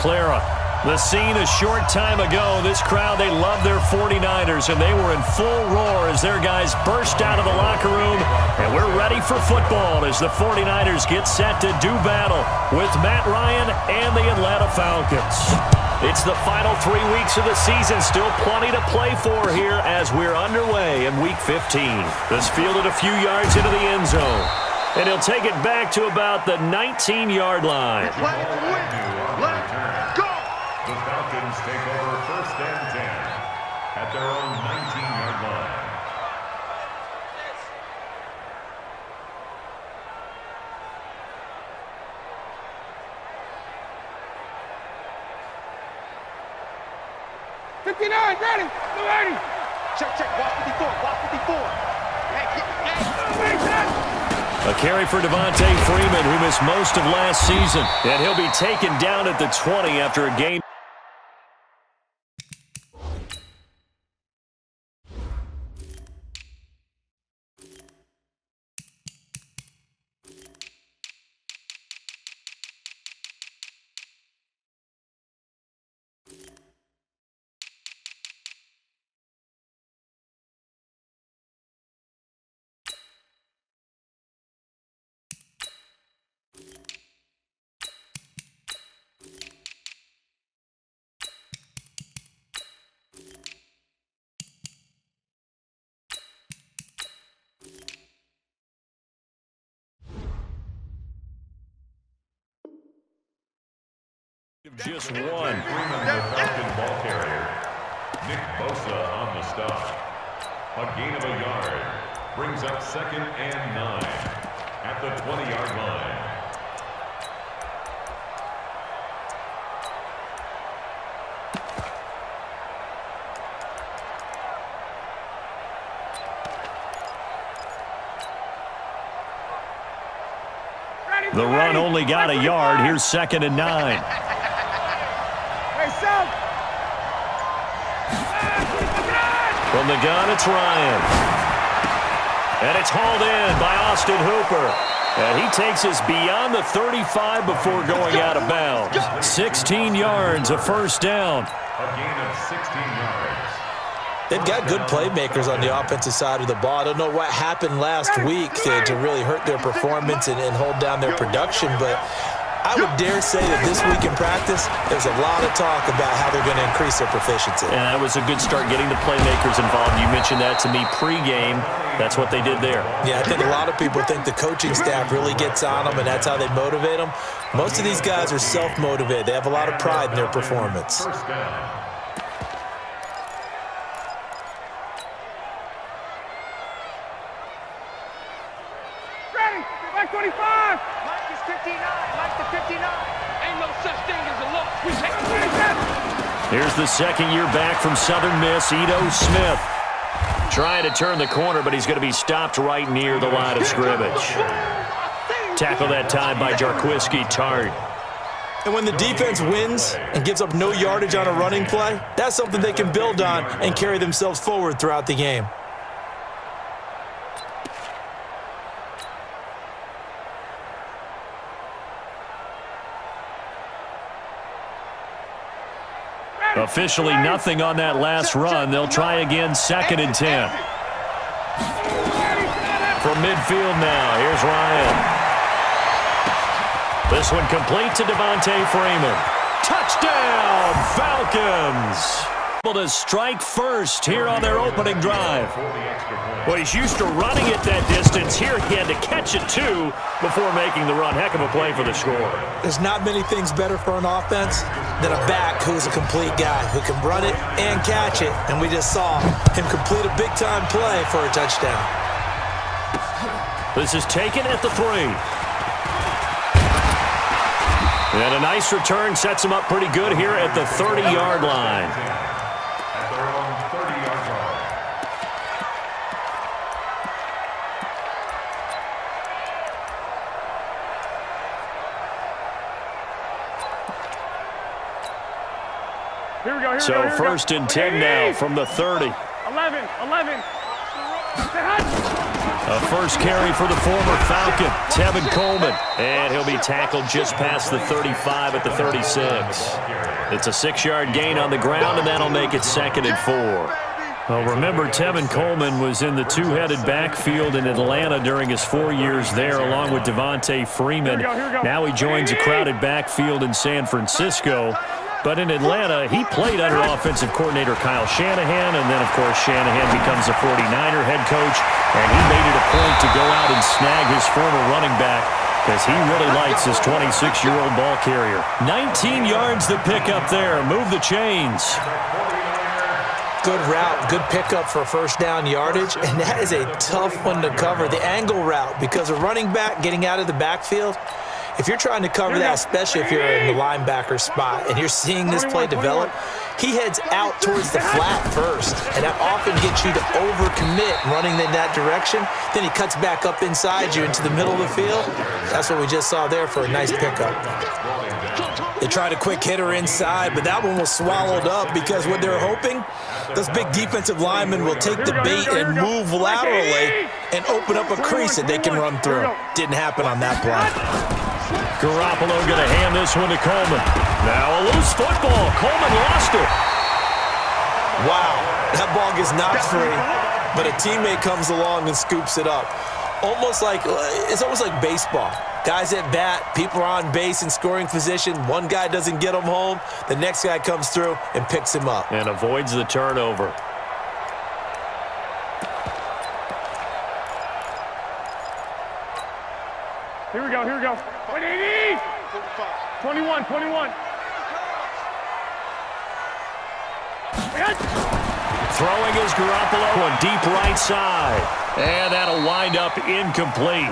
Clara. The scene a short time ago. This crowd, they love their 49ers, and they were in full roar as their guys burst out of the locker room. And we're ready for football as the 49ers get set to do battle with Matt Ryan and the Atlanta Falcons. It's the final 3 weeks of the season. Still plenty to play for here as we're underway in Week 15. This fielded a few yards into the end zone. And he'll take it back to about the 19-yard line. The Falcons take over 1st and 10 at their own 19-yard line. Ready? Check. Watch 54. A carry for Devontae Freeman, who missed most of last season. And he'll be taken down at the 20 after a game. Just one. Freeman, the Falcon ball carrier. Nick Bosa on the stop. A gain of a yard. Brings up 2nd and 9 at the 20-yard line. The run only got a yard. Here's 2nd and 9. From the gun, it's Ryan. And it's hauled in by Austin Hooper. And he takes us beyond the 35 before going out of bounds. 16 yards, a 1st down. A gain of 16 yards. They've got good playmakers on the offensive side of the ball. I don't know what happened last week to really hurt their performance and hold down their production, but I would dare say that this week in practice, there's a lot of talk about how they're going to increase their proficiency. And that was a good start getting the playmakers involved. You mentioned that to me pregame. That's what they did there. Yeah, I think a lot of people think the coaching staff really gets on them, and that's how they motivate them. Most of these guys are self-motivated. They have a lot of pride in their performance. 1st down. Ready? Back 25. Mike is 59. Mike to 59. Ain't no such thing as a loss. We take 27. Here's the 2nd year back from Southern Miss, Ito Smith. Trying to turn the corner, but he's going to be stopped right near the line of scrimmage. Tackle that time by Jarquiski Tart. And when the defense wins and gives up no yardage on a running play, that's something they can build on and carry themselves forward throughout the game. Officially nothing on that last run. They'll try again, 2nd and 10. From midfield now, here's Ryan. This one complete to Devontae Freeman. Touchdown, Falcons! Able to strike first here on their opening drive. Well, he's used to running it that distance. Here he had to catch it, too, before making the run. Heck of a play for the score. There's not many things better for an offense than a back who's a complete guy, who can run it and catch it. And we just saw him complete a big-time play for a touchdown. This is taken at the 3. And a nice return sets him up pretty good here at the 30-yard line. At their own 30-yard line. Here we go. So 1st and 10 now from the 30. 11. A first carry for the former Falcon, Tevin Coleman. And he'll be tackled just past the 35 at the 36. It's a 6-yard gain on the ground, and that'll make it 2nd and 4. Well, remember, Tevin Coleman was in the two-headed backfield in Atlanta during his 4 years there, along with Devontae Freeman. Now he joins a crowded backfield in San Francisco. But in Atlanta, he played under offensive coordinator Kyle Shanahan, and then, of course, Shanahan becomes a 49er head coach, and he made it a point to go out and snag his former running back because he really likes his 26-year-old ball carrier. 19 yards to pick up there. Move the chains. Good route, good pickup for first down yardage, and that is a tough one to cover, the angle route, because a running back getting out of the backfield, if you're trying to cover that, especially if you're in the linebacker spot and you're seeing this play develop, he heads out towards the flat first, and that often gets you to overcommit running in that direction. Then he cuts back up inside you into the middle of the field. That's what we just saw there for a nice pickup. They tried a quick hitter inside, but that one was swallowed up because what they're hoping, those big defensive linemen will take the bait and move laterally and open up a crease that they can run through. Didn't happen on that play. Garoppolo going to hand this one to Coleman. Now a loose football. Coleman lost it. Wow, that ball gets knocked free, but a teammate comes along and scoops it up. It's almost like baseball. Guys at bat, people are on base in scoring position. One guy doesn't get him home. The next guy comes through and picks him up. And avoids the turnover. Here we go, here we go. 180! 21, 21. Throwing is Garoppolo on deep right side. And that'll wind up incomplete.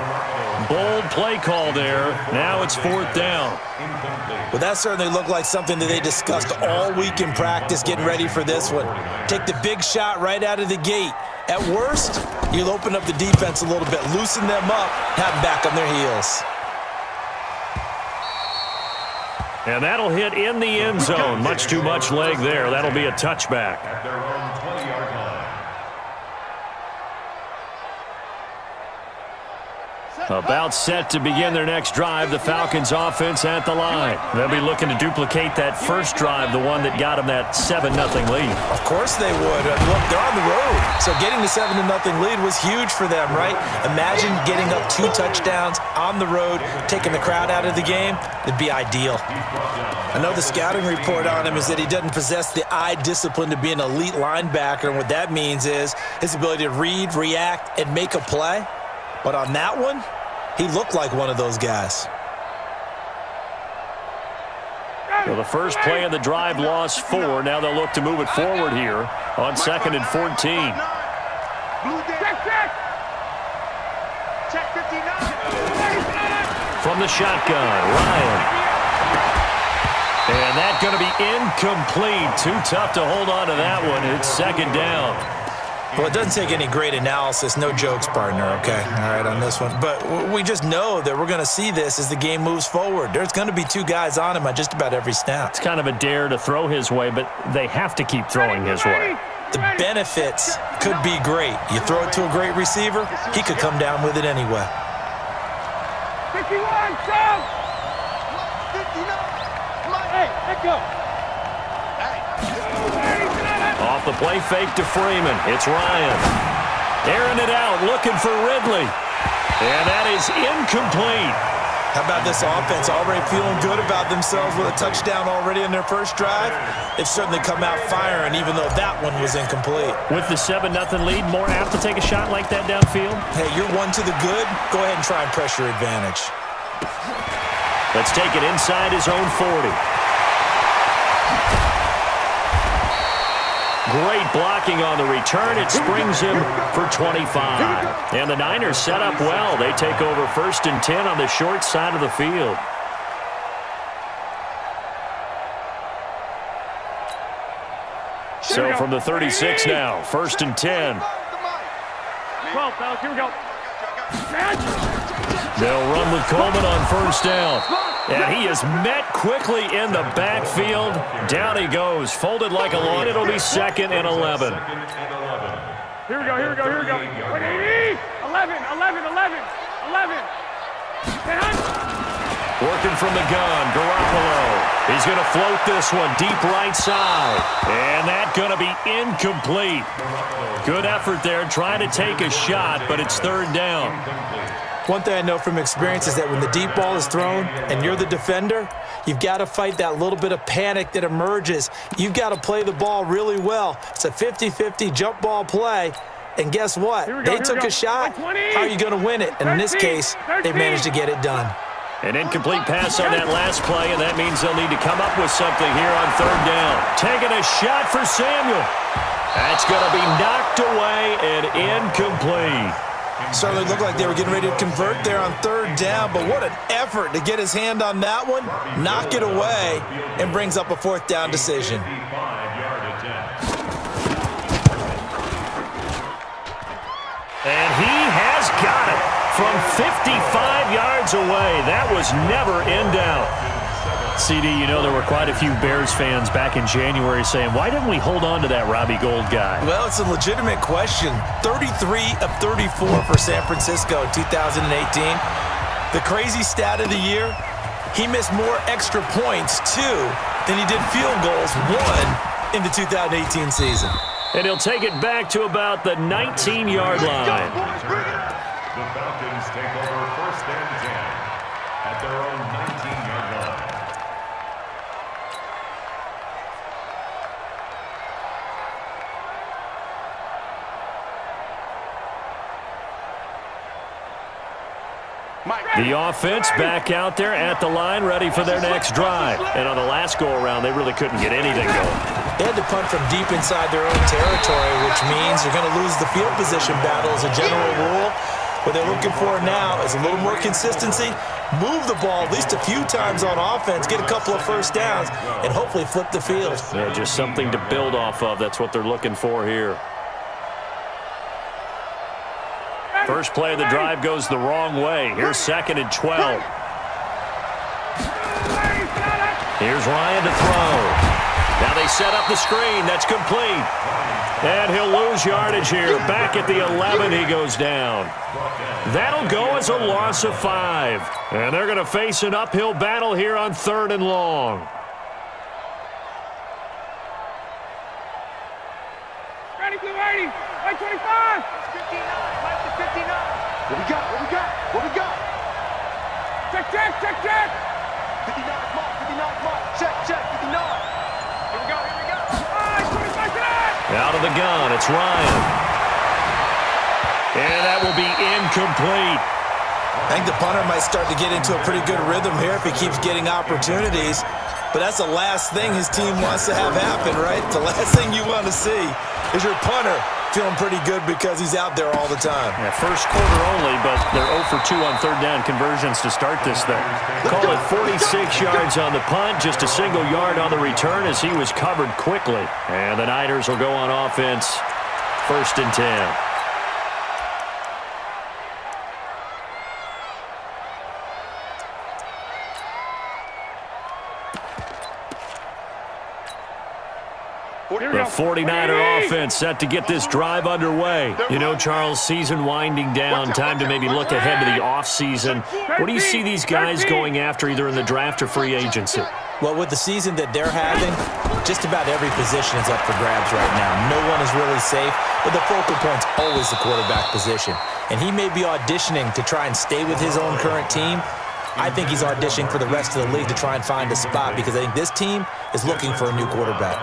Bold play call there. Now it's 4th down. Well, that certainly looked like something that they discussed all week in practice getting ready for this one. Take the big shot right out of the gate. At worst, you'll open up the defense a little bit, loosen them up, have them back on their heels. And that'll hit in the end zone. Much too much leg there. That'll be a touchback. At their own 20-yard line. About set to begin their next drive, the Falcons offense at the line. They'll be looking to duplicate that first drive, the one that got them that 7-0 lead. Of course they would. Look, they're on the road. So getting the 7-0 lead was huge for them, right? Imagine getting up 2 touchdowns on the road, taking the crowd out of the game. It'd be ideal. I know the scouting report on him is that he doesn't possess the eye discipline to be an elite linebacker, and what that means is his ability to read, react, and make a play. But on that one, he looked like one of those guys. Well, the first play of the drive lost 4. Now they'll look to move it forward here on 2nd and 14. Check 59. From the shotgun, Ryan. And that's going to be incomplete. Too tough to hold on to that one. It's 2nd down. Well, it doesn't take any great analysis. No jokes, partner, okay? All right, on this one. But we just know that we're going to see this as the game moves forward. There's going to be 2 guys on him on just about every snap. It's kind of a dare to throw his way, but they have to keep throwing his way. The benefits could be great. You throw it to a great receiver, he could come down with it anyway. 51, go! 59. Hey, let go. Off the play fake to Freeman. It's Ryan. Airing it out, looking for Ridley. And that is incomplete. How about this offense already feeling good about themselves with a touchdown already in their first drive? They've certainly come out firing, even though that one was incomplete. With the 7-0 lead, more apt to take a shot like that downfield? Hey, you're one to the good. Go ahead and try and press your advantage. Let's take it inside his own 40. Great blocking on the return. It springs him for 25. And the Niners set up well. They take over 1st and 10 on the short side of the field. So from the 36 now, 1st and 10. 12, fellas, here we go. They'll run with Coleman on 1st down. And he is met quickly in the backfield. Down he goes, folded like a lawn. It'll be 2nd and 11. Here we go, here we go, here we go. 180, 11. 11. 11. Working from the gun, Garoppolo. He's going to float this one deep right side. And that's going to be incomplete. Good effort there, trying to take a shot, but it's third down. One thing I know from experience is that when the deep ball is thrown and you're the defender, you've got to fight that little bit of panic that emerges. You've got to play the ball really well. It's a 50-50 jump ball play. And guess what? They took a shot. How are you going to win it? And in this case, they managed to get it done. An incomplete pass on that last play, and that means they'll need to come up with something here on third down. Taking a shot for Samuel. That's going to be knocked away and incomplete. Certainly looked like they were getting ready to convert there on third down, but what an effort to get his hand on that one, knock it away, and brings up a fourth down decision. And he has got it from 55 yards away. That was never in doubt. CD, you know there were quite a few Bears fans back in January saying, why didn't we hold on to that Robbie Gould guy? Well, it's a legitimate question. 33 of 34 for San Francisco in 2018. The crazy stat of the year, he missed more extra points, too, than he did field goals, one in the 2018 season. And he'll take it back to about the 19-yard line. The Falcons take over first and 10 at their own 19-yard line. The offense back out there at the line, ready for their next drive. And on the last go-around, they really couldn't get anything going. They had to punt from deep inside their own territory, which means you're going to lose the field position battle as a general rule. What they're looking for now is a little more consistency, move the ball at least a few times on offense, get a couple of first downs, and hopefully flip the field. Yeah, just something to build off of. That's what they're looking for here. First play of the drive goes the wrong way. Here's second and 12. Here's Ryan to throw. Now they set up the screen. That's complete. And he'll lose yardage here. Back at the 11, he goes down. That'll go as a loss of 5. And they're going to face an uphill battle here on third and long. Ready, blue 80. White 25. 59. Left to 59. What we got? Check. 59 mark. Check. 59. Here we go. 25 tonight. Out of the gun, it's Ryan. And that will be incomplete. I think the punter might start to get into a pretty good rhythm here if he keeps getting opportunities. But that's the last thing his team wants to have happen, right? The last thing you want to see is your punter feeling pretty good because he's out there all the time. Yeah, first quarter only, but they're 0 for 2 on third down conversions to start this thing. Call it 46 yards on the punt, just a single yard on the return as he was covered quickly. And the Niners will go on offense, first and 10. The 49er offense set to get this drive underway. You know, Charles, season winding down, time to maybe look ahead to the offseason. What do you see these guys going after either in the draft or free agency? Well, with the season that they're having, just about every position is up for grabs right now. No one is really safe, but the focal point's always the quarterback position. And he may be auditioning to try and stay with his own current team. I think he's auditioning for the rest of the league to try and find a spot because I think this team is looking for a new quarterback.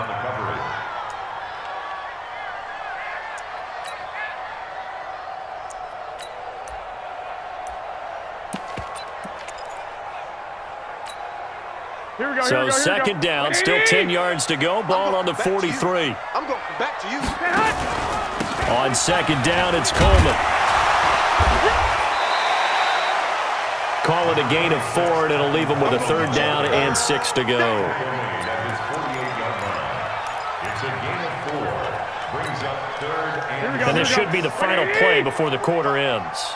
So second down, still 10 yards to go. Ball on the 43. I'm going back to you. On second down, it's Coleman. Call it a gain of 4, and it'll leave him with a third down and 6 to go. And this should be the final play before the quarter ends.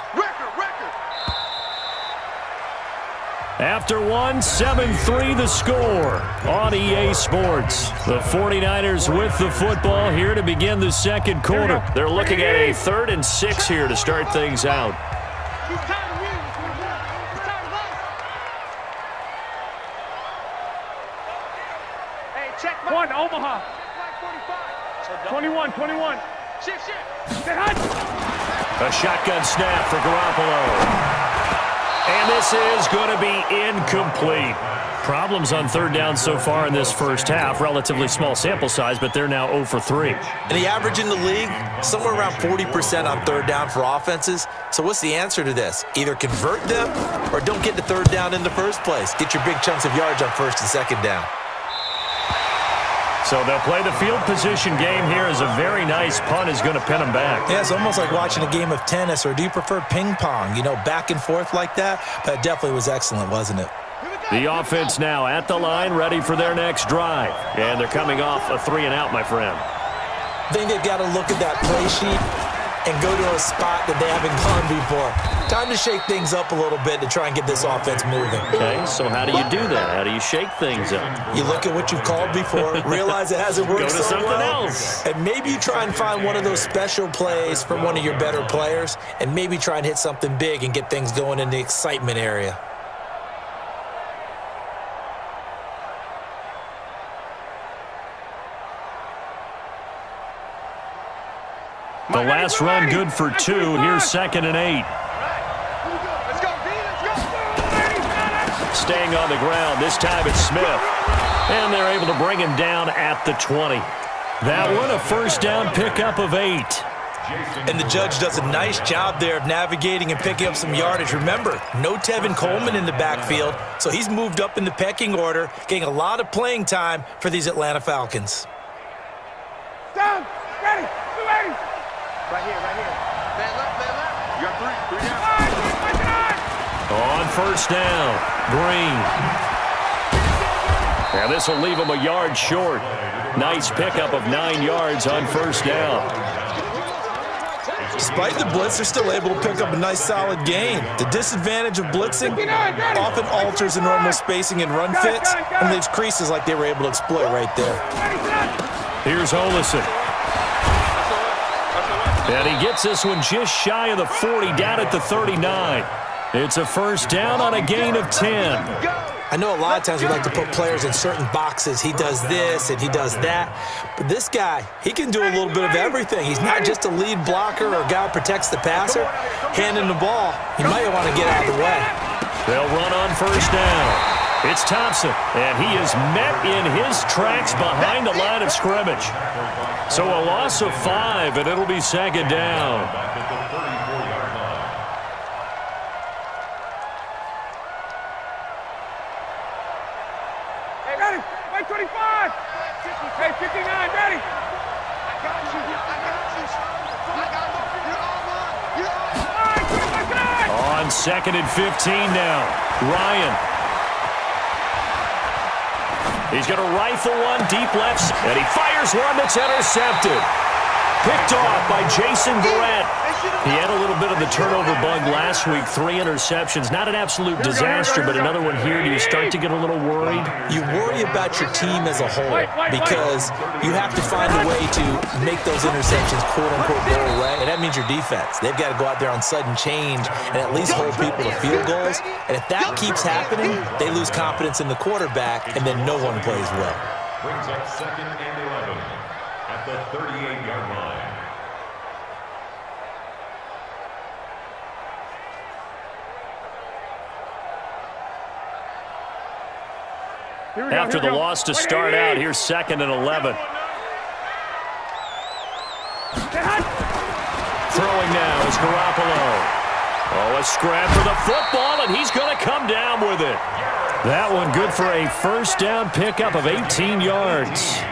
After one, 7-3 the score on EA Sports. The 49ers with the football here to begin the second quarter. They're looking at a 3rd and 6 here to start things out. Hey, check one, Omaha. 21. Shift. A shotgun snap for Garoppolo. And this is going to be incomplete. Problems on 3rd down so far in this first half. Relatively small sample size, but they're now 0 for 3. And the average in the league, somewhere around 40% on 3rd down for offenses. So what's the answer to this? Either convert them or don't get to 3rd down in the first place. Get your big chunks of yards on 1st and 2nd down. So they'll play the field position game here as a very nice punt is going to pin them back. Yeah, it's almost like watching a game of tennis, or do you prefer ping pong? You know, back and forth like that? That definitely was excellent, wasn't it? The offense now at the line, ready for their next drive. And they're coming off a 3-and-out, my friend. I think they've got to look at that play sheet and go to a spot that they haven't gone before. Time to shake things up a little bit to try and get this offense moving. Okay, so how do you do that? How do you shake things up? You look at what you've called before, realize it hasn't worked Go to so something well, else. and maybe you try and find one of those special plays from one of your better players, and maybe try and hit something big and get things going in the excitement area. The last run good for 2. Here's 2nd and 8. Let's go, B, let's go. Staying on the ground. This time it's Smith. And they're able to bring him down at the 20. That one a 1st down pickup of 8. And the judge does a nice job there of navigating and picking up some yardage. Remember, no Tevin Coleman in the backfield, so he's moved up in the pecking order, getting a lot of playing time for these Atlanta Falcons. Down, ready, 280. Right here. Man left. You got 3 down. On 1st down, Green. And this will leave him a yard short. Nice pickup of 9 yards on 1st down. Despite the blitz, they're still able to pick up a nice solid gain. The disadvantage of blitzing often alters the normal spacing and run fits and leaves creases like they were able to exploit right there. Here's Olesen. And he gets this one just shy of the 40, down at the 39. It's a 1st down on a gain of 10. I know a lot of times we like to put players in certain boxes. He does this and he does that. But this guy, he can do a little bit of everything. He's not just a lead blocker or a guy who protects the passer. Handing the ball, you might want to get out of the way. They'll run on 1st down. It's Thompson, and he is met in his tracks behind the line of scrimmage. So a loss of 5, and it'll be 2nd down. Hey, ready, 25. Hey, 59, ready. I got you. On 2nd and 15 now, Ryan. He's going to rifle one deep left, and he fires one that's intercepted. Picked off by Jason Garrett. He had a little bit of the turnover bug last week, 3 interceptions. Not an absolute disaster, but another one here. Do you start to get a little worried? You worry about your team as a whole because you have to find a way to make those interceptions, quote-unquote, go away, and that means your defense. They've got to go out there on sudden change and at least hold people to field goals. And if that keeps happening, they lose confidence in the quarterback, and then no one plays well. Brings up 2nd and 11 at the 38-yard line. After the loss to start out, here's 2nd and 11. Throwing now is Garoppolo. Oh, a scrap for the football, and he's going to come down with it. That one good for a 1st down pickup of 18 yards.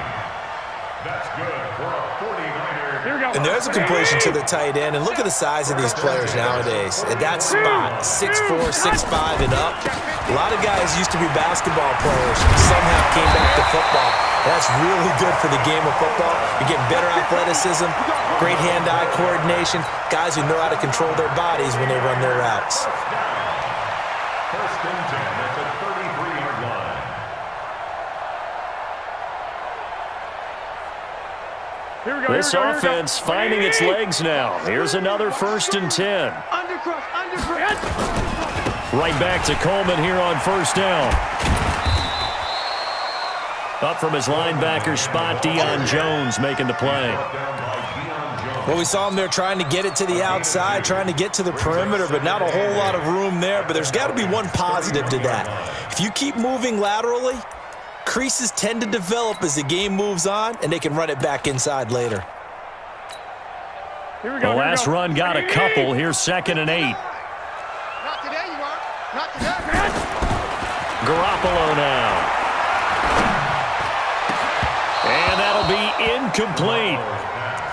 That's good for a 49er. Here we go. And there's a completion to the tight end. And look at the size of these players nowadays. At that spot, 6'4", 6'5", and up. A lot of guys used to be basketball players. Somehow came back to football. That's really good for the game of football. You're getting better athleticism, great hand-eye coordination, guys who know how to control their bodies when they run their routes. First and 10 at the 33-yard line. This offense finding its legs now. Here's another first and 10. Right back to Coleman here on first down. Up from his linebacker spot, Deion Jones making the play. Well, we saw him there trying to get it to the outside, trying to get to the perimeter, but not a whole lot of room there. But there's got to be one positive to that. If you keep moving laterally, creases tend to develop as the game moves on, and they can run it back inside later. The last run got a couple. Here's 2nd and 8. Not today, you are. Not today. Garoppolo now. And that'll be incomplete.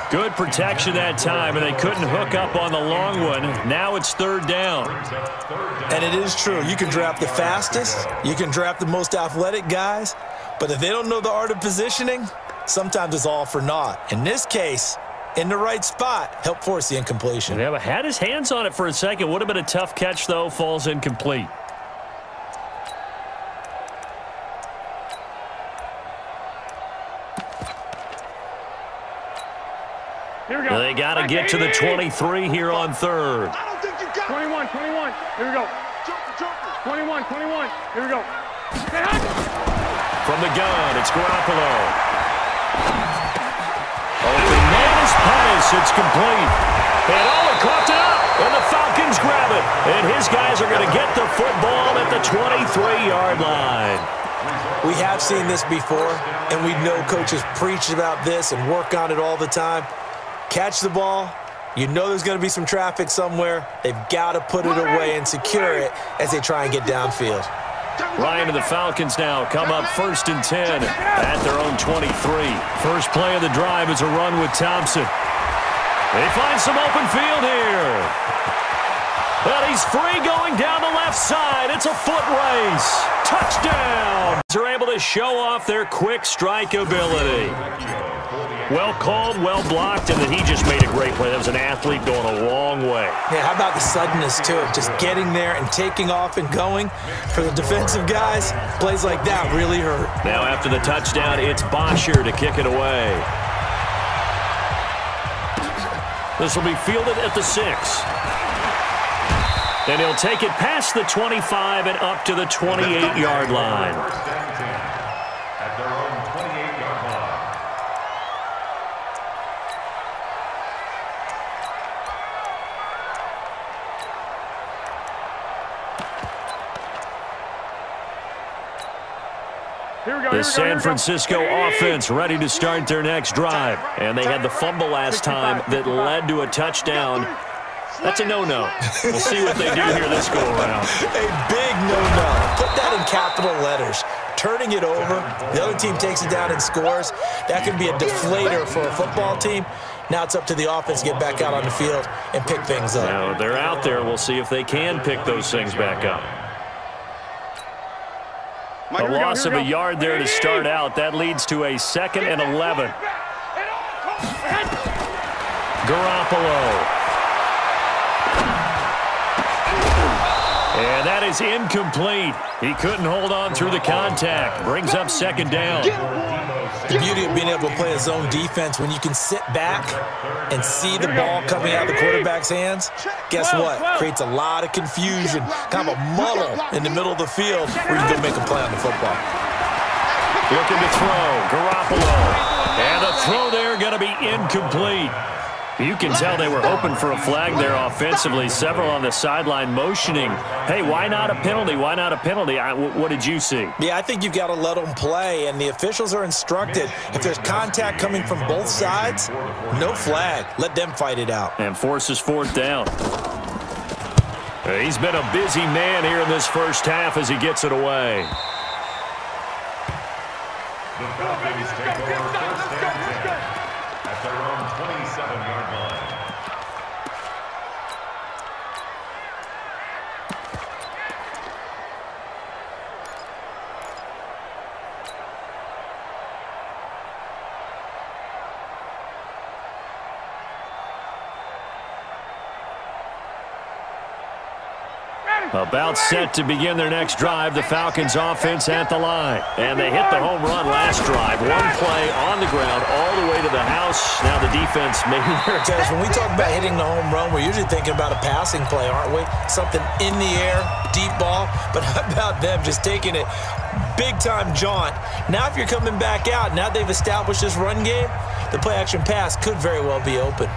Good protection that time, and they couldn't hook up on the long one. Now it's 3rd down. And it is true. You can draft the fastest. You can draft the most athletic guys. But if they don't know the art of positioning, sometimes it's all for naught. In this case, in the right spot, help force the incompletion. Yeah, but had his hands on it for a second. Would have been a tough catch, though. Falls incomplete. Here we go. They got to get to the 23 here on 3rd. I don't think you got 21. Here we go. Joker. 21. Here we go. From the gun, it's Garoppolo. Open man is Pettis. It's complete. And caught it up, and the Falcons grab it. And his guys are going to get the football at the 23-yard line. We have seen this before, and we know coaches preach about this and work on it all the time. Catch the ball. You know there's going to be some traffic somewhere. They've got to put it away and secure it as they try and get downfield. Ryan and the Falcons now come up 1st and 10 at their own 23. First play of the drive is a run with Thompson. They find some open field here. And he's free going down the left side. It's a foot race. Touchdown. They're able to show off their quick strike ability. Well called, well blocked, and then he just made a great play. That was an athlete going a long way. Yeah, how about the suddenness, too? Just getting there and taking off and going. For the defensive guys, plays like that really hurt. Now after the touchdown, it's Bosher to kick it away. This will be fielded at the 6. And he'll take it past the 25 and up to the 28-yard line. At their own 28-yard line. The San Francisco offense ready to start their next drive. And they had the fumble last time that led to a touchdown. That's a no-no. We'll see what they do here this go-around. A big no-no. Put that in capital letters. Turning it over, the other team takes it down and scores. That can be a deflator for a football team. Now it's up to the offense to get back out on the field and pick things up. Now they're out there. We'll see if they can pick those things back up. A loss of a yard there to start out. That leads to a 2nd and 11. Garoppolo. And that is incomplete. He couldn't hold on through the contact. Brings up 2nd down. The beauty of being able to play a zone defense, when you can sit back and see the ball coming out of the quarterback's hands, guess what? Creates a lot of confusion, kind of a muddle in the middle of the field where you can go make a play on the football. Looking to throw. Garoppolo. And the throw there going to be incomplete. You can tell they were hoping for a flag there offensively. Several on the sideline motioning. Hey, why not a penalty? Why not a penalty? What did you see? Yeah, I think you've got to let them play, and the officials are instructed. If there's contact coming from both sides, no flag. Let them fight it out. And forces 4th down. He's been a busy man here in this first half as he gets it away. The Falcons take over 1st and 10 at their own 27-yard line. About set to begin their next drive, the Falcons offense at the line. And they hit the home run last drive. One play on the ground all the way to the house. Now the defense maybe there. Guys, when we talk about hitting the home run, we're usually thinking about a passing play, aren't we? Something in the air, deep ball. But how about them just taking it big-time jaunt? Now if you're coming back out, now they've established this run game, the play-action pass could very well be open.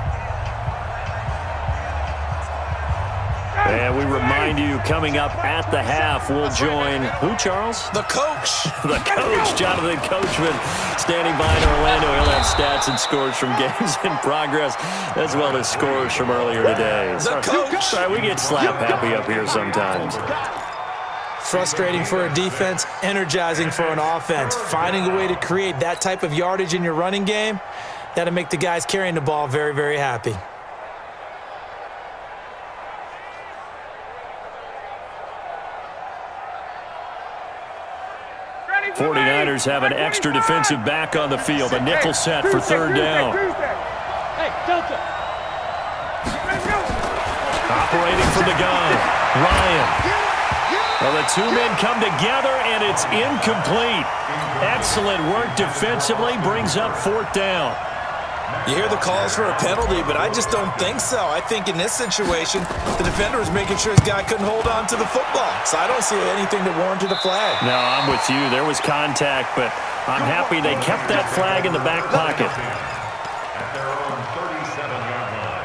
And we remind you, coming up at the half, we'll join who, Charles? The coach. The coach, Jonathan Coachman, standing by in Orlando. He'll have stats and scores from games in progress, as well as scores from earlier today. The coach. Sorry, we get slap happy up here sometimes. Frustrating for a defense, energizing for an offense. Finding a way to create that type of yardage in your running game, that'll make the guys carrying the ball very, very happy. 49ers have an extra defensive back on the field. A nickel set for third down. Hey, Delta. Operating from the gun, Ryan. Well, the two men come together, and it's incomplete. Excellent work defensively, brings up fourth down. You hear the calls for a penalty, but I just don't think so. I think in this situation, the defender was making sure his guy couldn't hold on to the football. So I don't see anything that warranted a flag. No, I'm with you. There was contact, but I'm happy they kept that flag in the back pocket. At their own 37-yard line.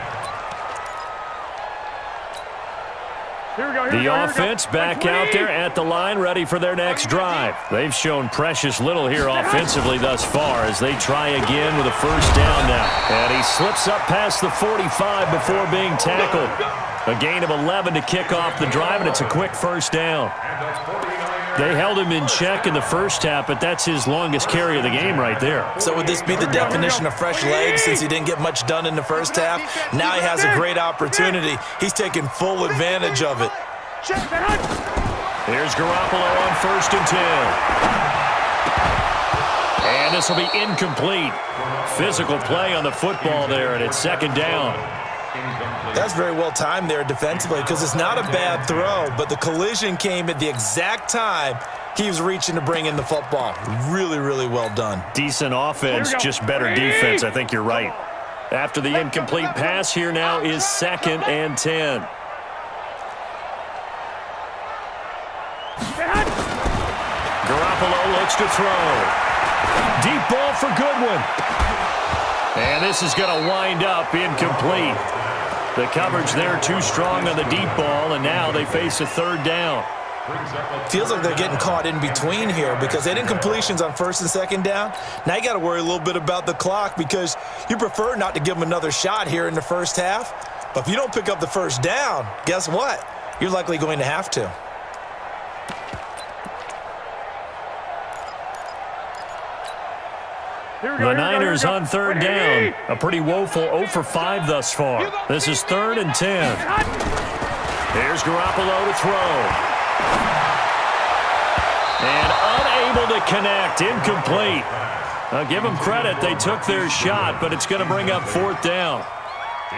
The offense back out there at the line, ready for their next drive. They've shown precious little here offensively thus far as they try again with a first down now. And he slips up past the 45 before being tackled. A gain of 11 to kick off the drive, and it's a quick first down. They held him in check in the first half, but that's his longest carry of the game right there. So would this be the definition of fresh legs since he didn't get much done in the first half? Now he has a great opportunity. He's taking full advantage of it. Here's Garoppolo on 1st and 10. And this will be incomplete. Physical play on the football there, and it's second down. That's very well timed there defensively because it's not a bad throw, but the collision came at the exact time he was reaching to bring in the football. Really, really well done. Decent offense, just better defense. I think you're right. After the incomplete pass, here now is 2nd and 10. Garoppolo looks to throw. Deep ball for Goodwin. And this is going to wind up incomplete. The coverage there too strong on the deep ball, and now they face a third down. Feels like they're getting caught in between here because they did incompletions on 1st and 2nd down. Now you got to worry a little bit about the clock because you prefer not to give them another shot here in the first half. But if you don't pick up the first down, guess what? You're likely going to have to. The Niners on third down. A pretty woeful 0 for 5 thus far. This is 3rd and 10. Here's Garoppolo to throw. And unable to connect. Incomplete. I'll give them credit. They took their shot, but it's going to bring up 4th down.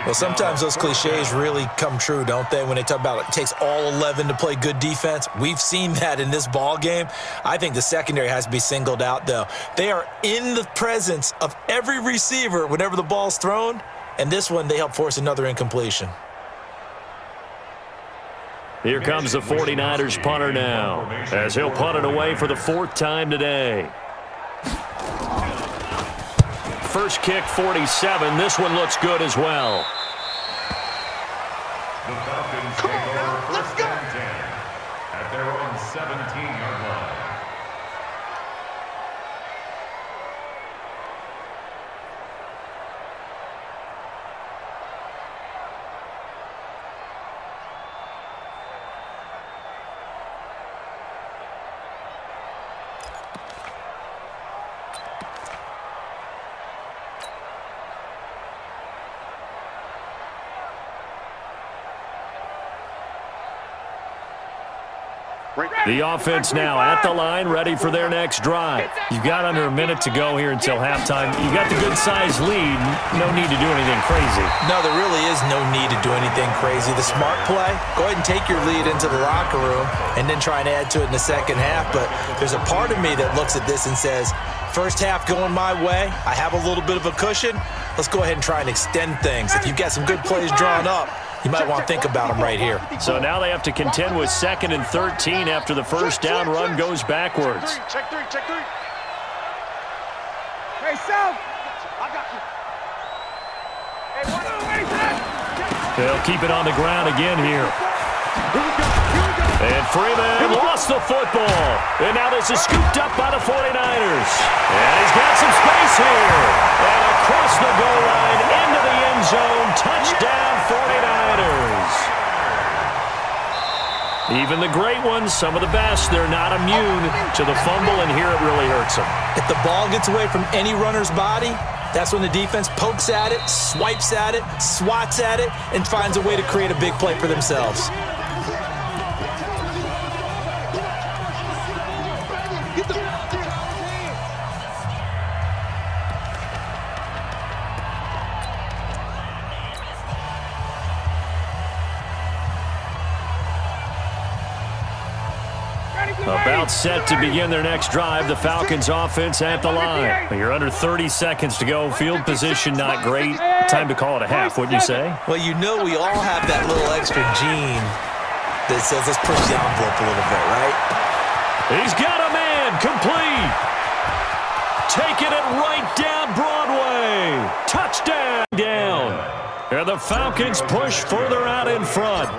Well, sometimes those cliches really come true, don't they, when they talk about it takes all 11 to play good defense. We've seen that in this ball game. I think the secondary has to be singled out, though. They are in the presence of every receiver whenever the ball's thrown, and this one they help force another incompletion. Here comes the 49ers punter now, as he'll punt it away for the 4th time today. First kick, 47. This one looks good as well. The Falcons take over 1st and 10 at their own 17-yard line. The offense now at the line, ready for their next drive. You've got under a minute to go here until halftime. You've got the good-sized lead. No need to do anything crazy. No, there really is no need to do anything crazy. The smart play, go ahead and take your lead into the locker room and then try and add to it in the second half. But there's a part of me that looks at this and says, first half going my way, I have a little bit of a cushion. Let's go ahead and try and extend things. If you've got some good plays drawn up, you might want to think about them right here. So now they have to contend with 2nd and 13 after the first down run goes backwards. Check three. Hey, Sal. I got you. Hey, They'll keep it on the ground again here. And Freeman lost the football. And now this is scooped up by the 49ers. And he's got some space here. And across the goal line into the end zone. Touchdown 49ers. Even the great ones, some of the best, they're not immune to the fumble, and here it really hurts them. If the ball gets away from any runner's body, that's when the defense pokes at it, swipes at it, swats at it, and finds a way to create a big play for themselves. About set to begin their next drive. The Falcons offense at the line. You're under 30 seconds to go. Field position not great. Time to call it a half, wouldn't you say? Well, you know we all have that little extra gene that says let's push the envelope a little bit, right? He's got a man complete. Taking it right down Broadway. Touchdown down. And the Falcons push further out in front.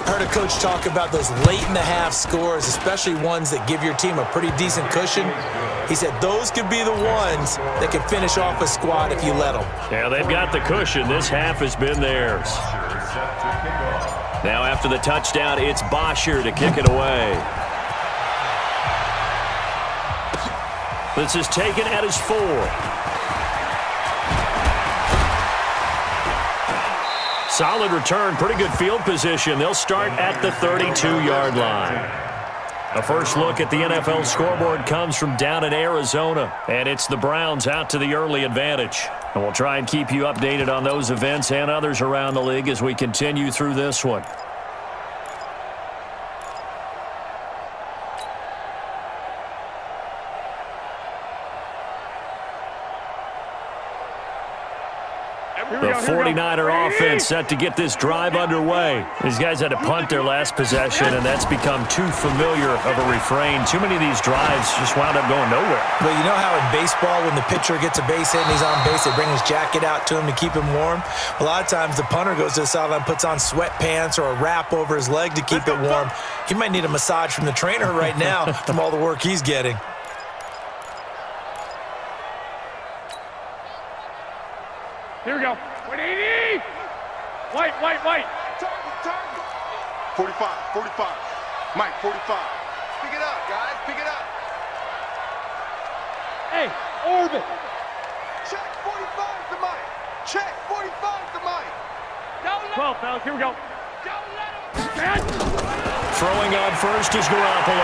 Heard a coach talk about those late-in-the-half scores, especially ones that give your team a pretty decent cushion. He said those could be the ones that can finish off a squad if you let them. Yeah, they've got the cushion. This half has been theirs. Now after the touchdown, it's Bosher to kick it away. This is taken at his 4. Solid return, pretty good field position. They'll start at the 32-yard line. A first look at the NFL scoreboard comes from down in Arizona, and it's the Browns out to the early advantage. And we'll try and keep you updated on those events and others around the league as we continue through this one. The 49er offense set to get this drive underway. These guys had to punt their last possession, and that's become too familiar of a refrain. Too many of these drives just wound up going nowhere. Well, you know how in baseball, when the pitcher gets a base hit and he's on base, they bring his jacket out to him to keep him warm? A lot of times the punter goes to the sideline, puts on sweatpants or a wrap over his leg to keep it warm. He might need a massage from the trainer right now from all the work he's getting. Here we go. 180. White. 45. Mike, 45. Pick it up, guys. Pick it up. Hey, orbit. Check 45 to Mike. Check 45 to Mike. 12, fellas. Here we go. Don't let him. Throwing on first is Garoppolo.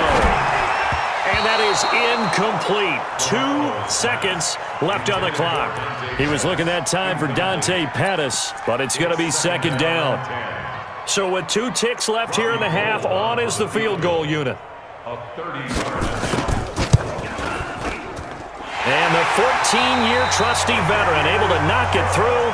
And that is incomplete. 2 seconds left on the clock. He was looking that time for Dante Pettis, but it's going to be second down. So with 2 ticks left here in the half, on is the field goal unit. And the 14-year trusty veteran able to knock it through.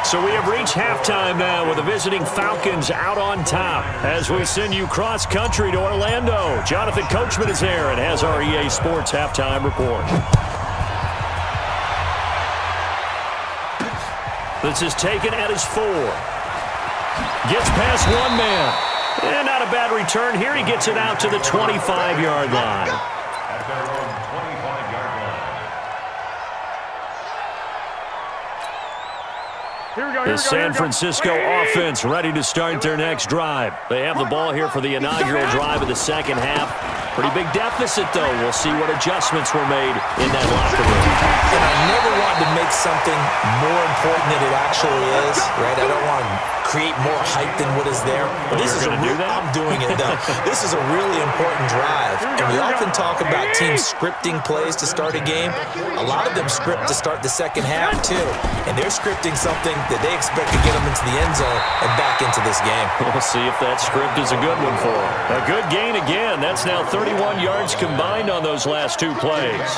So we have reached halftime now with the visiting Falcons out on top as we send you cross-country to Orlando. Jonathan Coachman is there and has our EA Sports halftime report. This is taken at his 4. Gets past one man. And not a bad return here. He gets it out to the 25-yard line. At their own 25-yard line. The San Francisco offense ready to start their next drive. They have the ball here for the inaugural drive of the second half. Pretty big deficit, though. We'll see what adjustments were made in that locker room. And I never want to make something more important than it actually is, right? I don't want to create more hype than what is there. But this is I'm doing it, though. This is a really important drive. And we often talk about teams scripting plays to start a game. A lot of them script to start the second half, too. And they're scripting something that they expect to get them into the end zone and back into this game. We'll see if that script is a good one for them. A good gain again. That's now 31 yards combined on those last two plays.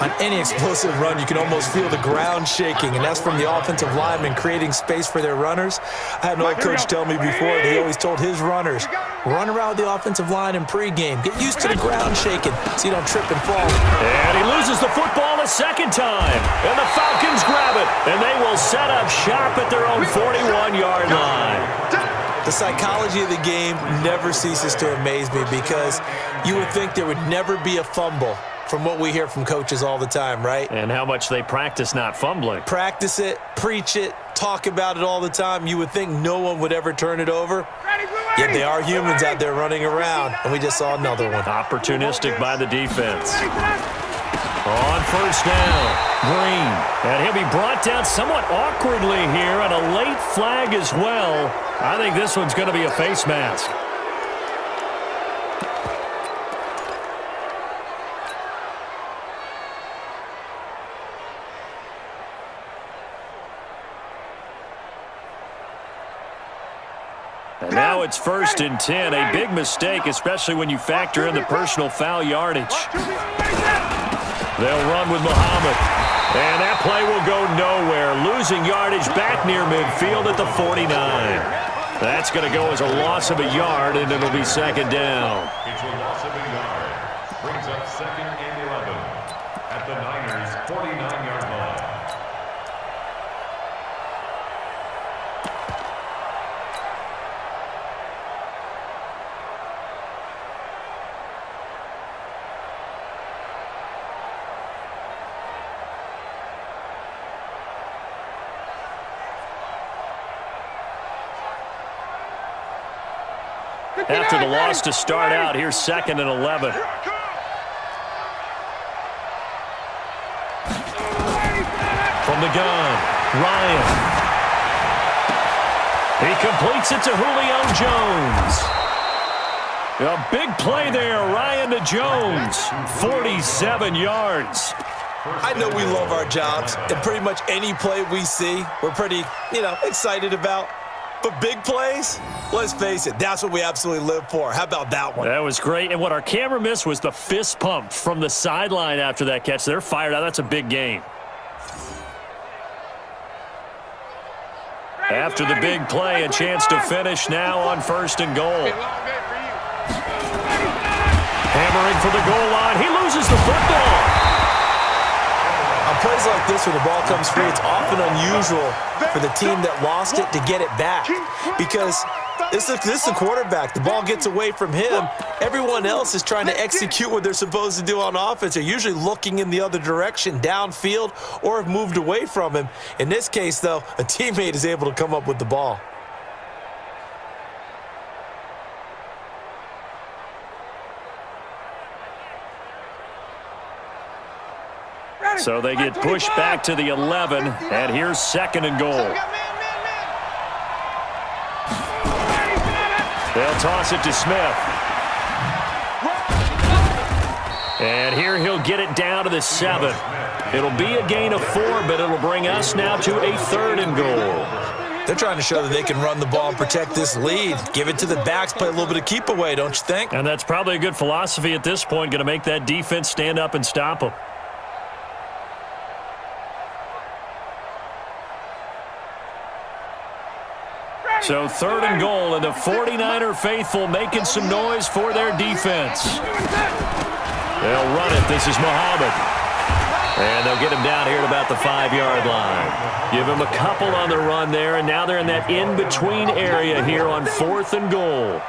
On any explosive run, you can almost feel the ground shaking, and that's from the offensive linemen creating space for their runners. I had an old coach tell me before that he always told his runners, run around the offensive line in pregame. Get used to the ground shaking so you don't trip and fall. And he loses the football a second time. And the Falcons grab it, and they will set up shop at their own 41-yard line. The psychology of the game never ceases to amaze me because you would think there would never be a fumble from what we hear from coaches all the time, right? And how much they practice not fumbling. Practice it, preach it, talk about it all the time. You would think no one would ever turn it over. Yet they are humans out there running around, and we just saw another one. Opportunistic by the defense. On first down, Green. And he'll be brought down somewhat awkwardly here on a late flag as well. I think this one's going to be a face mask. And now it's 1st and 10. A big mistake, especially when you factor in the personal foul yardage. They'll run with Muhammad. And that play will go nowhere. Losing yardage back near midfield at the 49. That's going to go as a loss of a yard, and it'll be second down. It's a loss of a yard. Brings up 2nd and 11 at the Niners' 49-yard line. After the loss to start out, here's 2nd and 11. From the gun, Ryan. He completes it to Julio Jones. A big play there, Ryan to Jones. 47 yards. I know we love our jobs, and pretty much any play we see, we're pretty, excited about. But big plays, let's face it, that's what we absolutely live for. How about that one? That was great. And what our camera missed was the fist pump from the sideline after that catch. They're fired out. That's a big gain. After the big play, a chance to finish now on 1st and goal. Hammering for the goal line. He loses the football. On plays like this where the ball comes free, it's often unusual for the team that lost it to get it back because this is the quarterback. The ball gets away from him. Everyone else is trying to execute what they're supposed to do on offense. They're usually looking in the other direction, downfield, or have moved away from him. In this case, though, a teammate is able to come up with the ball. So they get pushed back to the 11, and here's 2nd and goal. They'll toss it to Smith. And here he'll get it down to the 7. It'll be a gain of 4, but it'll bring us now to a 3rd and goal. They're trying to show that they can run the ball and protect this lead. Give it to the backs, play a little bit of keep away, don't you think? And that's probably a good philosophy at this point, going to make that defense stand up and stop them. So 3rd and goal, and the 49er faithful making some noise for their defense. They'll run it. This is Muhammad. And they'll get him down here at about the 5-yard line. Give him a couple on the run there, and now they're in that in-between area here on 4th and goal.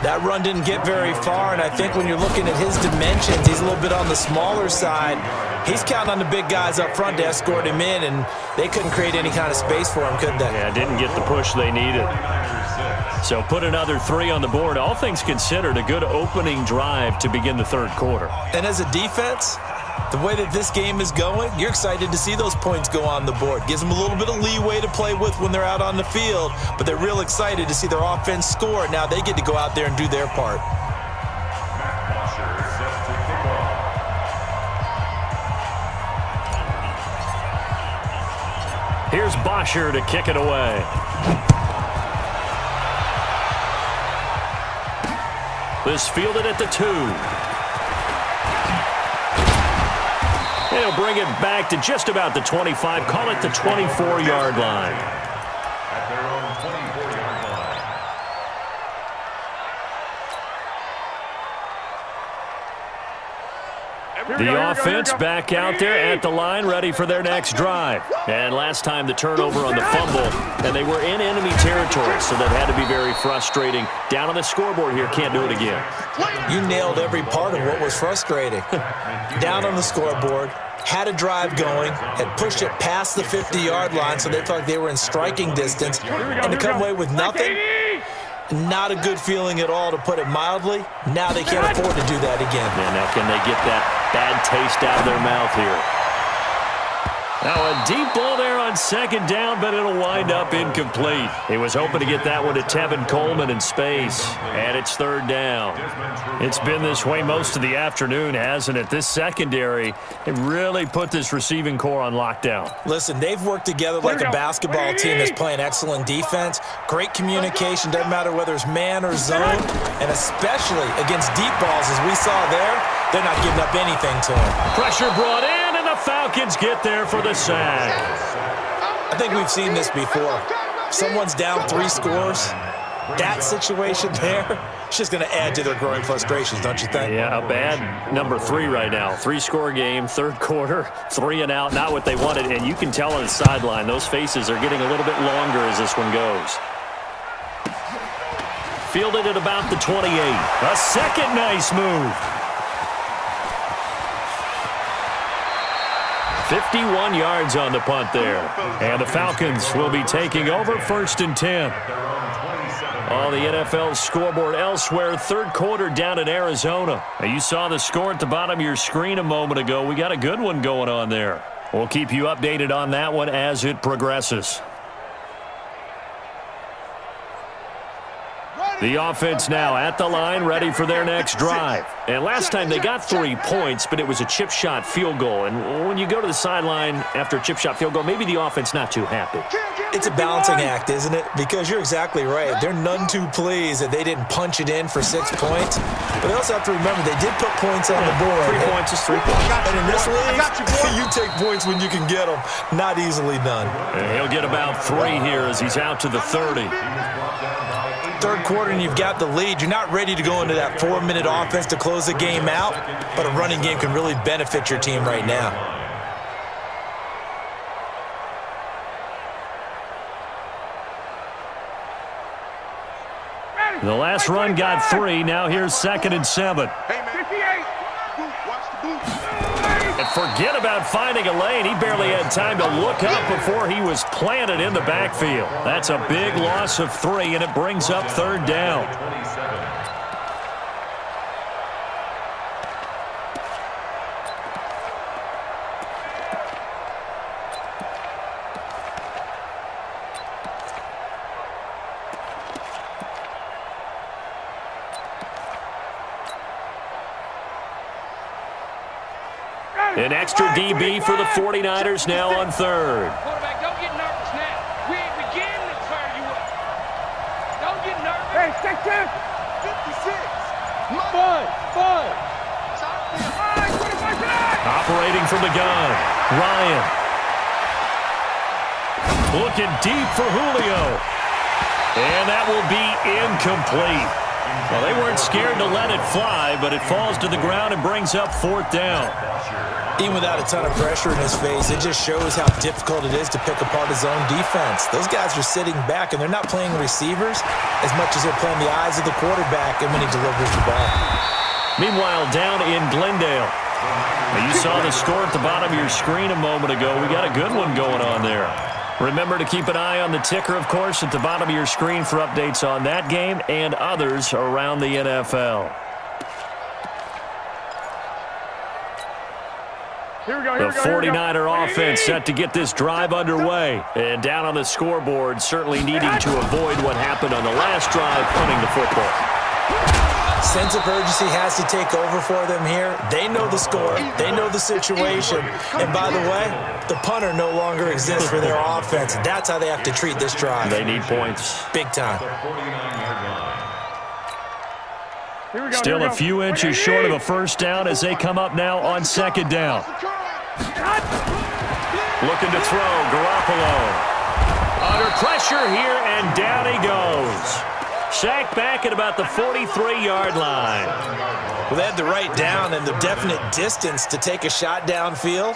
That run didn't get very far, and I think when you're looking at his dimensions, he's a little bit on the smaller side. He's counting on the big guys up front to escort him in, and they couldn't create any kind of space for him, could they? Yeah, didn't get the push they needed. So put another 3 on the board. All things considered, a good opening drive to begin the 3rd quarter. And as a defense, The way that this game is going, you're excited to see those points go on the board. Gives them a little bit of leeway to play with when they're out on the field, but they're real excited to see their offense score. Now they get to go out there and do their part. Here's Bosher to kick it away. This fielded at the 2. He'll bring it back to just about the 25. Call it the 24-yard line. At their own 24-yard line. The offense back out there at the line, ready for their next drive. And last time the turnover on the fumble, and they were in enemy territory, so that had to be very frustrating. Down on the scoreboard here, can't do it again. You nailed every part of what was frustrating. Down on the scoreboard, had a drive going, had pushed it past the 50-yard line, so they felt like they were in striking distance, and to come away with nothing, not a good feeling at all, to put it mildly. Now they can't afford to do that again. And now can they get that bad taste out of their mouth here? Now a deep ball there on second down, but it'll wind up incomplete. He was hoping to get that one to Tevin Coleman in space, and it's third down. It's been this way most of the afternoon, hasn't it? This secondary, it really put this receiving core on lockdown. Listen, they've worked together like a basketball team that's playing excellent defense. Great communication, doesn't matter whether it's man or zone, and especially against deep balls, as we saw there, they're not giving up anything to them. Pressure brought in, and the Falcons get there for the sack. I think we've seen this before. Someone's down 3 scores. That situation there, it's just going to add to their growing frustrations, don't you think? Yeah, a bad number 3 right now. 3-score game, third quarter, 3 and out, not what they wanted. And you can tell on the sideline, those faces are getting a little bit longer as this one goes. Fielded at about the 28. A second nice move. 51 yards on the punt there. And the Falcons will be taking over, first and 10. On the NFL scoreboard elsewhere, third quarter down in Arizona. Now, you saw the score at the bottom of your screen a moment ago. We got a good one going on there. We'll keep you updated on that one as it progresses. The offense now at the line, ready for their next drive. And last time they got 3 points, but it was a chip shot field goal. And when you go to the sideline after a chip shot field goal, maybe the offense not too happy. It's a balancing act, isn't it? Because you're exactly right. They're none too pleased that they didn't punch it in for 6 points. But they also have to remember they did put points on the board. 3 points is 3 points. And in this league, you take points when you can get them. Not easily done. And he'll get about 3 here as he's out to the 30. Third quarter and you've got the lead. You're not ready to go into that 4-minute offense to close the game out, but a running game can really benefit your team right now. The last run got 3. Now here's 2nd and 7. And forget about finding a lane. He barely had time to look up before he was planted in the backfield. That's a big loss of 3, and it brings up third down. An extra DB for the 49ers now on third. Quarterback, don't get nervous now. We ain't beginning to fire you up. Don't get nervous. Hey, take this. 56. Five. Operating from the gun, Ryan. Looking deep for Julio. And that will be incomplete. Well, they weren't scared to let it fly, but it falls to the ground and brings up fourth down. Even without a ton of pressure in his face, it just shows how difficult it is to pick apart his own defense. Those guys are sitting back, and they're not playing receivers as much as they're playing the eyes of the quarterback and when he delivers the ball. Meanwhile, down in Glendale, you saw the score at the bottom of your screen a moment ago. We got a good one going on there. Remember to keep an eye on the ticker, of course, at the bottom of your screen for updates on that game and others around the NFL. The 49er offense set to get this drive underway. And down on the scoreboard, certainly needing to avoid what happened on the last drive, punting the football. Sense of urgency has to take over for them here. They know the score. They know the situation. And by the way, the punter no longer exists for their offense. That's how they have to treat this drive. They need points. Big time. Still a few inches short of a first down as they come up now on second down. Looking to throw, Garoppolo. Under pressure here, and down he goes. Sacked back at about the 43-yard line. Well, they had the right down and the definite distance to take a shot downfield,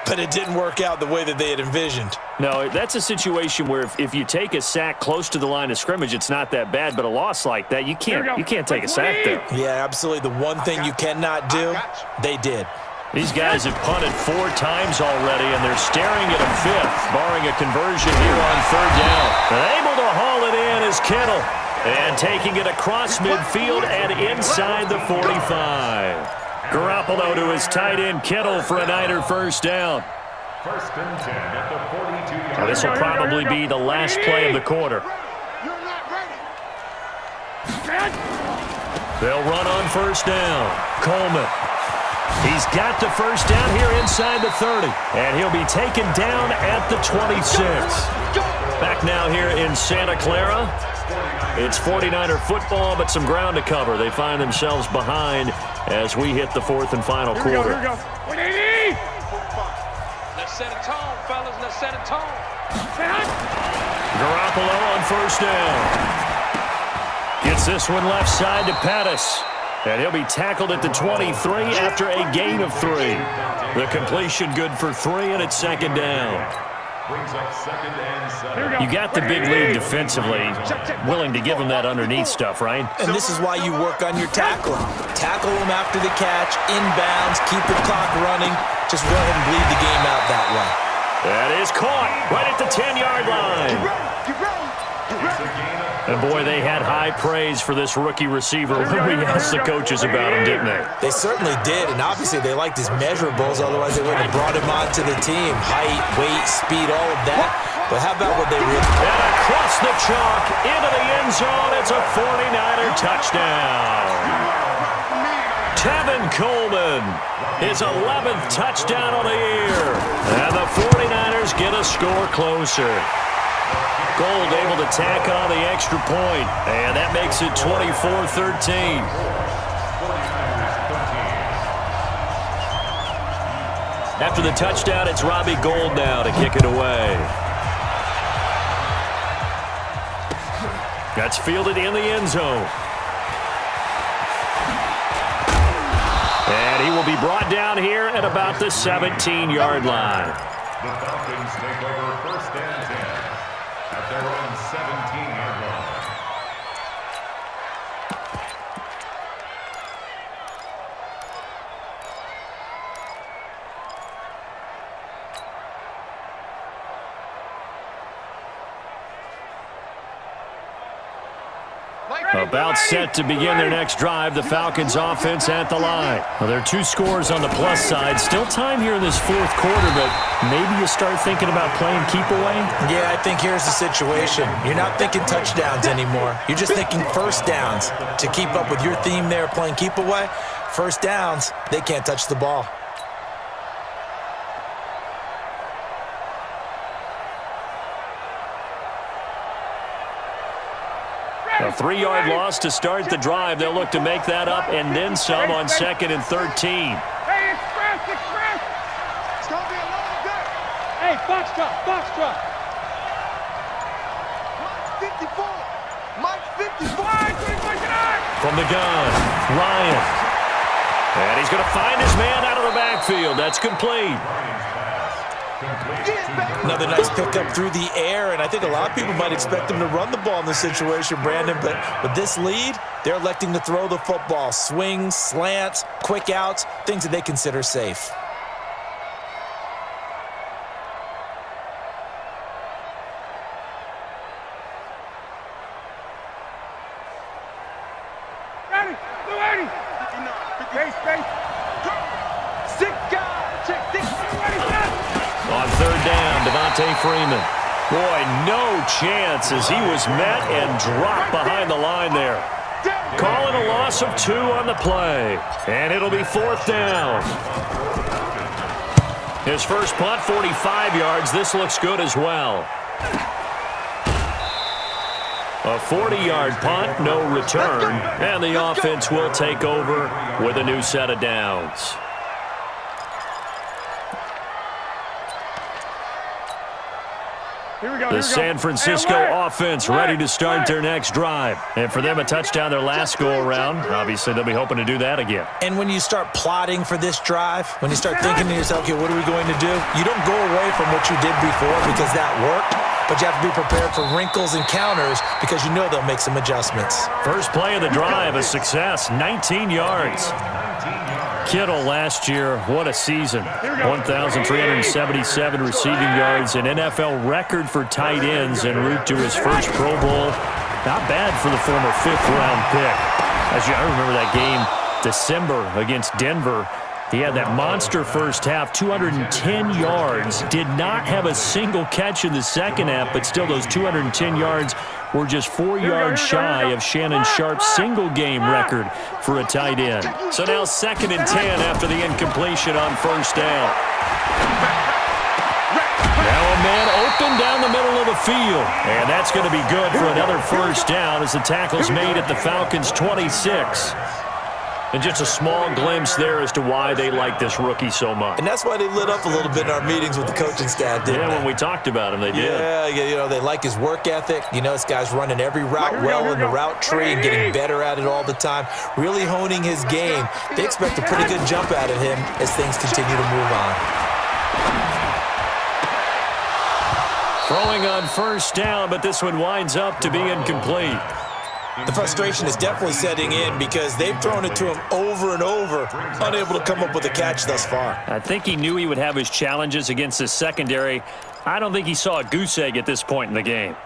but it didn't work out the way that they had envisioned. No, that's a situation where if you take a sack close to the line of scrimmage, it's not that bad, but a loss like that, you can't take a sack there. Yeah, absolutely. The one thing you cannot do, they did. These guys have punted 4 times already, and they're staring at a fifth, barring a conversion here on third down. And able to haul it in is Kittle. And taking it across midfield and inside the 45. Garoppolo to his tight end, Kittle, for a Niner first down. First and 10 at the 42-yard. This will probably be the last play of the quarter. They'll run on first down. Coleman. He's got the first down here inside the 30. And he'll be taken down at the 26. Back now here in Santa Clara. It's 49er football, but some ground to cover. They find themselves behind as we hit the fourth and final quarter. Let's set a tone, fellas. Let's set a tone. Garoppolo on first down. Gets this one left side to Pettis. And he'll be tackled at the 23 after a gain of 3. The completion good for 3, and it's second down. Brings up second and 7. You got the big lead defensively, willing to give them that underneath stuff, right? And this is why you work on your tackling. Tackle them after the catch, inbounds, keep the clock running. Just go ahead and bleed the game out that way. That is caught right at the 10-yard line. And, boy, they had high praise for this rookie receiver when we asked the coaches about him, didn't they? They certainly did, and obviously they liked his measurables. Otherwise, they wouldn't have brought him onto the team. Height, weight, speed, all of that. But how about what they really... And across the chalk, into the end zone, it's a 49er touchdown. Tevin Coleman, his 11th touchdown of the year. And the 49ers get a score closer. Gold able to tack on the extra point, and that makes it 24-13. After the touchdown, it's Robbie Gould now to kick it away. That's fielded in the end zone. And he will be brought down here at about the 17-yard line. The Falcons take over first and 10 at their own 17-yard line. About set to begin their next drive, the Falcons offense at the line. Well, there are 2 scores on the plus side. Still time here in this fourth quarter, but maybe you start thinking about playing keep away? Yeah, I think here's the situation. You're not thinking touchdowns anymore. You're just thinking first downs. To keep up with your theme there, playing keep away, first downs, they can't touch the ball. A 3-yard loss to start the drive. They'll look to make that up and then some on 2nd and 13. Hey, express! It's going to be a long day. Hey, box truck! Mike 54. From the gun, Ryan. And he's going to find his man out of the backfield. That's complete. Another nice pickup through the air, and I think a lot of people might expect them to run the ball in this situation, Brandon, but with this lead, they're electing to throw the football. Swings, slants, quick outs, things that they consider safe. Ready, 280. Space. Sick guy. Check. Devontae Freeman. Boy, no chance as he was met and dropped behind the line there. Calling a loss of 2 on the play. And it'll be 4th down. His first punt, 45 yards. This looks good as well. A 40-yard punt, no return. And the offense will take over with a new set of downs. The San Francisco offense ready to start their next drive. And for them, a touchdown their last go-around. Obviously, they'll be hoping to do that again. And when you start plotting for this drive, when you start thinking to yourself, okay, what are we going to do? You don't go away from what you did before because that worked, but you have to be prepared for wrinkles and counters because you know they'll make some adjustments. First play of the drive, a success, 19 yards. Kittle last year, what a season. 1,377 receiving yards, an NFL record for tight ends en route to his first Pro Bowl. Not bad for the former 5th-round pick. I remember that game, December against Denver. He had that monster first half, 210 yards. Did not have a single catch in the second half, but still those 210 yards were just 4 yards shy of Shannon Sharp's single-game record for a tight end. So now 2nd and 10 after the incompletion on first down. Now a man open down the middle of the field. And that's going to be good for another first down as the tackle's made at the Falcons' 26. And just a small glimpse there as to why they like this rookie so much. And that's why they lit up a little bit in our meetings with the coaching staff, didn't they? Yeah, when we talked about him, they did. Yeah, you know, they like his work ethic. You know, this guy's running every route well in the route tree and getting better at it all the time, really honing his game. They expect a pretty good jump out of him as things continue to move on. Throwing on first down, but this one winds up to be incomplete. The frustration is definitely setting in because they've thrown it to him over and over, unable to come up with a catch thus far. I think he knew he would have his challenges against his secondary. I don't think he saw a goose egg at this point in the game.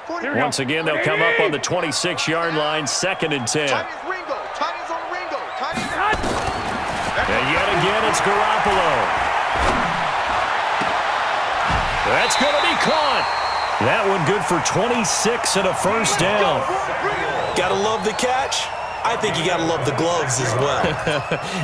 Once again, they'll come up on the 26-yard line, 2nd and 10. And yet again, it's Garoppolo. That's going to be caught. That one good for 26 and a first down. Gotta love the catch. I think you gotta love the gloves as well.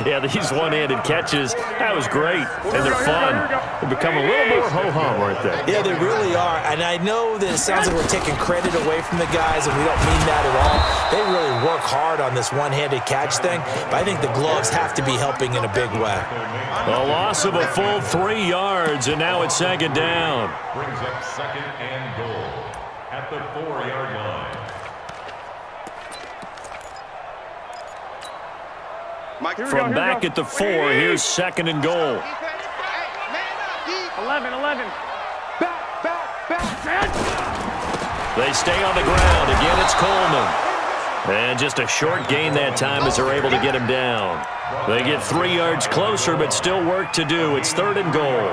Yeah, these one-handed catches, that was great. And they're fun. They become a little more ho-hum, aren't they? Yeah, they really are. And I know that it sounds like we're taking credit away from the guys, and we don't mean that at all. They really work hard on this one-handed catch thing, but I think the gloves have to be helping in a big way. A loss of a full 3 yards, and now it's 2nd down. Brings up 2nd and goal at the 4-yard line. From back at the 4, here's 2nd and goal. 11. They stay on the ground. Again, it's Coleman. And just a short gain that time as they're able to get him down. They get 3 yards closer, but still work to do. It's 3rd and goal.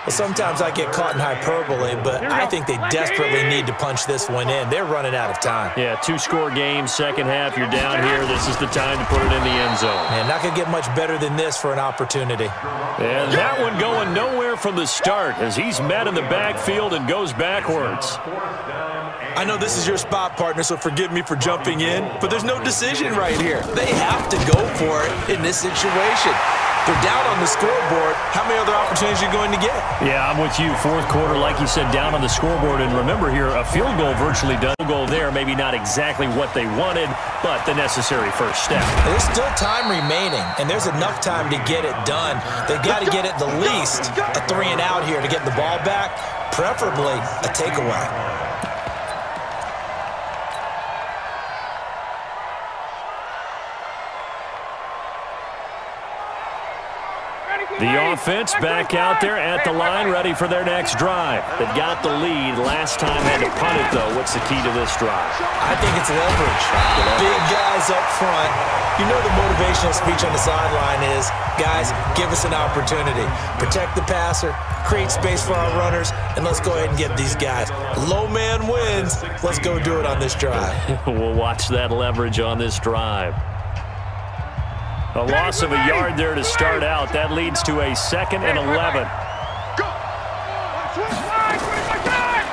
Well, sometimes I get caught in hyperbole, but I think they desperately need to punch this one in. They're running out of time. Yeah, 2-score game, second half. You're down here. This is the time to put it in the end zone. Man, not going to get much better than this for an opportunity. And that one going nowhere from the start as he's met in the backfield and goes backwards. I know this is your spot, partner, so forgive me for jumping in, but there's no decision right here. They have to go for it in this situation. They're down on the scoreboard. How many other opportunities are you going to get? Yeah, I'm with you. 4th quarter, like you said, down on the scoreboard. And remember here, a field goal virtually done. Goal there, maybe not exactly what they wanted, but the necessary first step. There's still time remaining, and there's enough time to get it done. They've got to get at the least a 3-and-out here to get the ball back, preferably a takeaway. The offense back out there at the line, ready for their next drive. They've got the lead. Last time had to punt it, though. What's the key to this drive? I think it's leverage. The big guys up front. You know the motivational speech on the sideline is, guys, give us an opportunity. Protect the passer, create space for our runners, and let's go ahead and get these guys. Low man wins. Let's go do it on this drive. We'll watch that leverage on this drive. A loss of a yard there to start out. That leads to a 2nd and 11.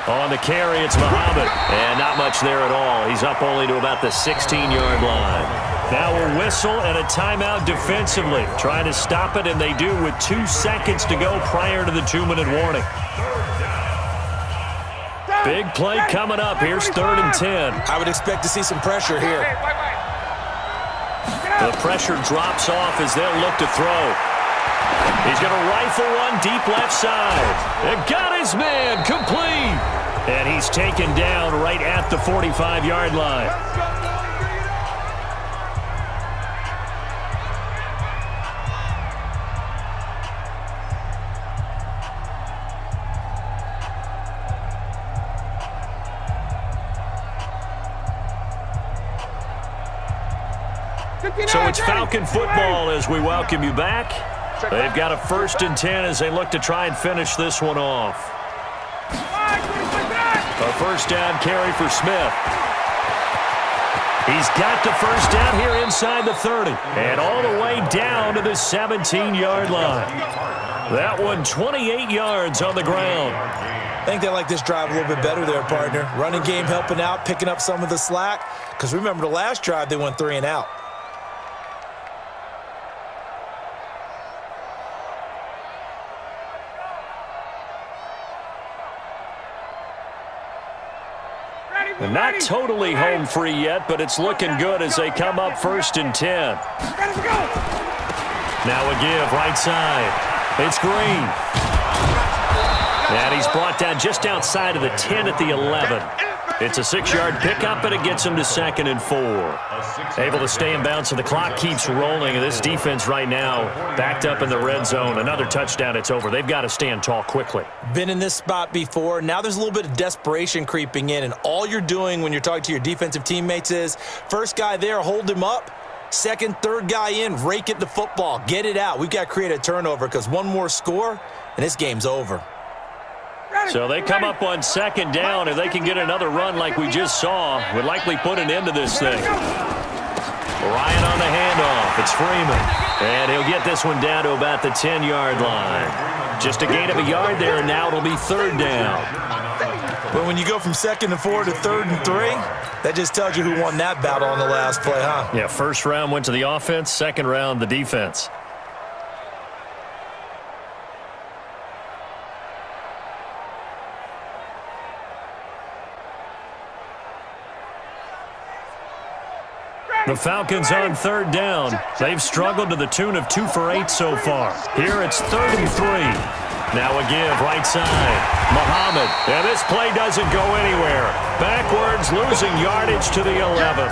On the carry, it's Muhammad. And not much there at all. He's up only to about the 16-yard line. Now a whistle and a timeout defensively. Trying to stop it, and they do with 2 seconds to go prior to the 2-minute warning. Big play coming up. Here's 3rd and 10. I would expect to see some pressure here. The pressure drops off as they'll look to throw. He's going to rifle one deep left side. It got his man complete. And he's taken down right at the 45-yard line. So it's Falcon football as we welcome you back. They've got a 1st and 10 as they look to try and finish this one off. A 1st down carry for Smith. He's got the 1st down here inside the 30. And all the way down to the 17-yard line. That one 28 yards on the ground. I think they like this drive a little bit better there, partner. Running game helping out, picking up some of the slack. Because remember, the last drive they went 3 and out. And not totally home free yet, but it's looking good as they come up 1st and 10. Now a give right side. It's Green. And he's brought down just outside of the 10 at the 11. It's a 6-yard pickup, and it gets him to 2nd and 4. Able to stay in bounds, so the clock keeps rolling. And this defense right now backed up in the red zone. Another touchdown, it's over. They've got to stand tall quickly. Been in this spot before. Now there's a little bit of desperation creeping in, and all you're doing when you're talking to your defensive teammates is, first guy there, hold him up. 2nd, 3rd guy in, rake it the football. Get it out. We've got to create a turnover because one more score, and this game's over. So they come up on 2nd down. If they can get another run like we just saw, would likely put an end to this thing. Ryan on the handoff. It's Freeman. And he'll get this one down to about the 10-yard line. Just a gain of a yard there, and now it'll be 3rd down. But when you go from 2nd and 4 to 3rd and 3, that just tells you who won that battle on the last play, huh? Yeah, 1st round went to the offense, 2nd round the defense. The Falcons on 3rd down. They've struggled to the tune of 2 for 8 so far. Here it's 3rd and 3. Now a give right side. Muhammad. And this play doesn't go anywhere. Backwards, losing yardage to the 11.